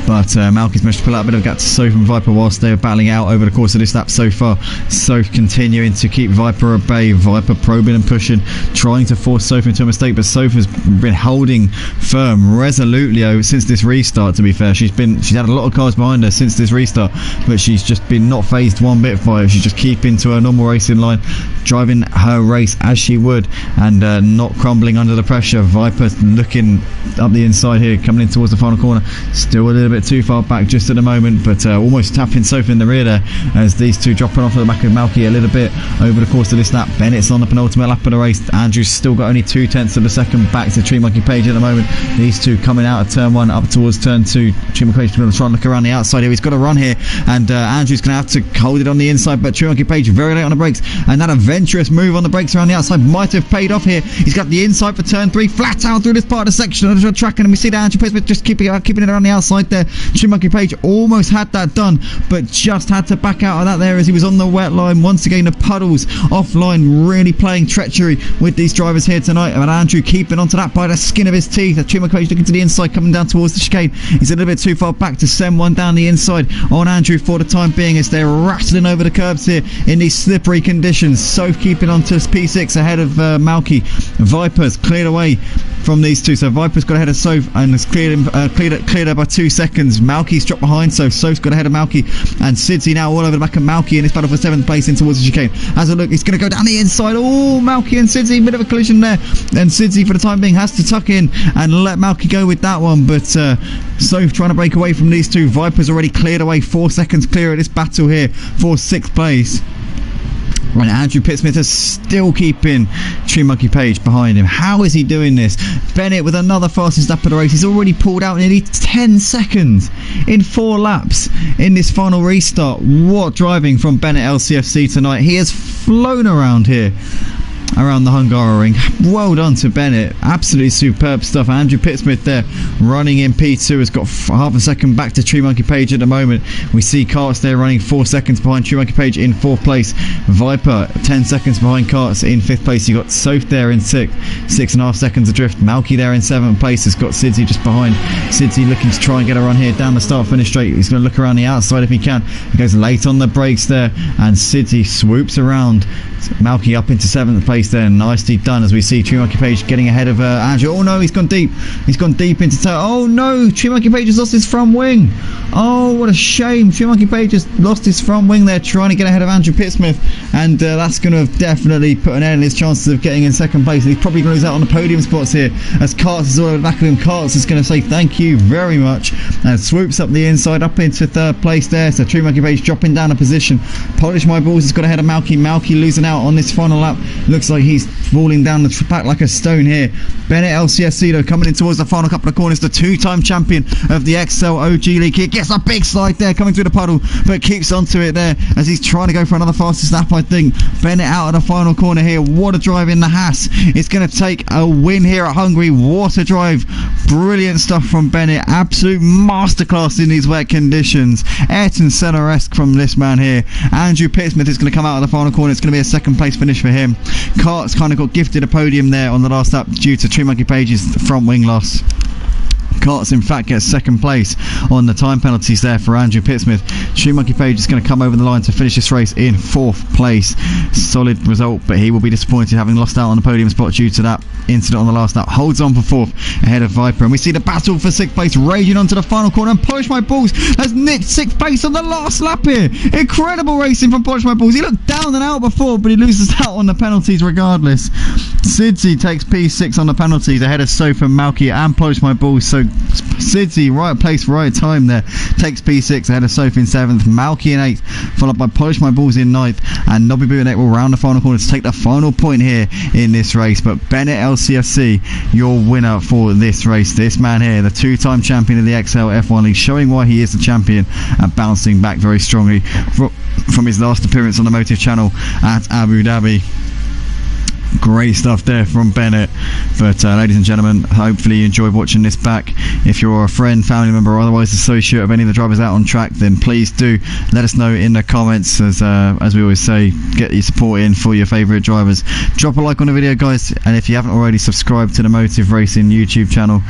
Speaker 1: but Malky's managed to pull out a bit of a gap to Soph and Viper whilst they were battling out over the course of this lap so far. Soph continuing to keep Viper at bay, Viper probing and pushing, trying to force Soph into a mistake, but Soph has been holding firm resolutely over since this restart. To be fair, she's had a lot of cars behind her since this restart, but she's just been not phased one bit by it. She's just keeping to her normal racing line, driving her race as she would, and not crumbling under the pressure. Viper looking up the inside here, coming in towards the final corner, still a little bit too far back just at the moment, but almost tapping Soph in the rear there as these two dropping off at the back of Malky a little bit over the course of this lap. Bennett's on the penultimate lap of the race. Andrew's still got only 0.2 of a second back to Tree Monkey Page at the moment. These two coming out of turn 1 up towards turn 2. Tree Monkey Page is going to try and look around the outside here. He's got to run here, and Andrew's going to have to hold it on the inside, but Tree Monkey Page very late on the brakes, and that adventurous move on the brakes around the outside might have paid off here. He's got the inside for turn 3, flat out through this part of the section of the track, and we see that Andrew Pismith just keeping it around the outside there. Tree Monkey Page almost had that done, but just had to back out of that there as he was on the wet line. Once again, the puddles offline really playing treachery with these drivers here tonight, and Andrew keeping onto that by the skin of his teeth. Tree Monkey Page looking to the inside, coming down towards the chicane. He's a little bit too far back to send one down the inside on Andrew for the time being as they're rattling over the curbs here in these slippery conditions. Soph keeping on to P6 ahead of Malky. Viper's cleared away from these two, so Viper's got ahead of Soph and has cleared her by 2 seconds. Malky's dropped behind, so Soph's got ahead of Malky, and Sidzi now all over the back of Malky in this battle for 7th place in towards the chicane. As a look, he's going to go down the inside. Oh, Malky and Sidzi, bit of a collision there, and Sidzi for the time being has to tuck in and let Malky go with that one, but Soph trying to break away from these two. Viper's already cleared away, 4 seconds clear of this battle here for 6th place. And Andrew Pittsmith is still keeping Tree Monkey Page behind him. How is he doing this? Bennett with another fastest lap of the race. He's already pulled out nearly 10 seconds in 4 laps in this final restart. What driving from Bennett LCFC tonight. He has flown around here, around the Hungary ring. Well done to Bennett. Absolutely superb stuff. Andrew Pittsmith there running in P2 has got half a second back to Tree Monkey Page at the moment. We see Karts there running 4 seconds behind Tree Monkey Page in 4th place. Viper 10 seconds behind Karts in 5th place. You got Soph there in 6.5 seconds adrift. Malky there in 7th place has got Sidzi just behind. Sidzi looking to try and get a run here down the start finish straight. He's going to look around the outside if he can. He goes late on the brakes there, and Sidzi swoops around Malky up into 7th place there. Nicely done as we see Tree Monkey Page getting ahead of Andrew. Oh no, he's gone deep. He's gone deep into toe. Oh no, Tree Monkey Page has lost his front wing. Oh, what a shame. Tree Monkey Page has lost his front wing there trying to get ahead of Andrew Pittsmith, and that's going to have definitely put an end in his chances of getting in 2nd place. He's probably going to lose out on the podium spots here as Karts is all over the back of him. Karts is going to say thank you very much and swoops up the inside up into 3rd place there. So Tree Monkey Page dropping down a position. Polish My Balls has got ahead of Malky. Malky losing out on this final lap. Looks like he's falling down the back like a stone here. Bennett LCSC though coming in towards the final couple of corners. The 2-time champion of the XL OG League. He gets a big slide there coming through the puddle, but keeps onto it there as he's trying to go for another fastest lap, I think. Bennett out of the final corner here. What a drive in the Haas. It's going to take a win here at Hungary. What a drive. Brilliant stuff from Bennett. Absolute masterclass in these wet conditions. Ayrton Senna-esque from this man here. Andrew Pittsmith is going to come out of the final corner. It's going to be a 2nd place finish for him. Karts kind of got gifted a podium there on the last lap due to Tree Monkey Page's front wing loss. Karts in fact gets 2nd place on the time penalties there for Andrew Pittsmith. Tree Monkey Page is going to come over the line to finish this race in 4th place. Solid result, but he will be disappointed having lost out on the podium spot due to that incident on the last lap. Holds on for 4th ahead of Viper, and we see the battle for 6th place raging onto the final corner, and Polish My Balls has nicked 6th place on the last lap here. Incredible racing from Polish My Balls. He looked down and out before, but he loses out on the penalties regardless. Sidzi takes P6 on the penalties ahead of Soph and Malky and Polish My Balls. So Sidzi, right place, right time there, takes P6 ahead of Soph in 7th, Malky in 8th, followed by Polish My Balls in 9th, and Nobby Boonet will round the final corner to take the final point here in this race. But Bennett LCFC, your winner for this race. This man here, the 2-time champion of the XL F1 League, showing why he is the champion and bouncing back very strongly from his last appearance on the Motive Channel at Abu Dhabi. Great stuff there from Bennett. But ladies and gentlemen, hopefully you enjoyed watching this back. If you're a friend, family member, or otherwise associate of any of the drivers out on track, then please do let us know in the comments. As we always say, get your support in for your favourite drivers. Drop a like on the video, guys, and if you haven't already, subscribe to the Motive Racing YouTube channel.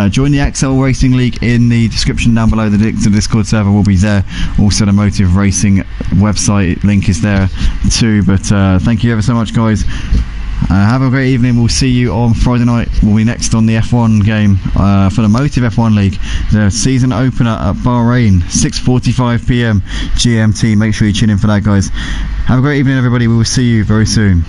Speaker 1: Join the Axel Racing League in the description down below. The link to the Discord server will be there. Also the Motive Racing website link is there too. But thank you ever so much, guys. Have a great evening. We'll see you on Friday night. We'll be next on the F1 game for the Motive F1 League, the season opener at Bahrain, 6:45 PM GMT. Make sure you tune in for that, guys. Have a great evening, everybody. We will see you very soon.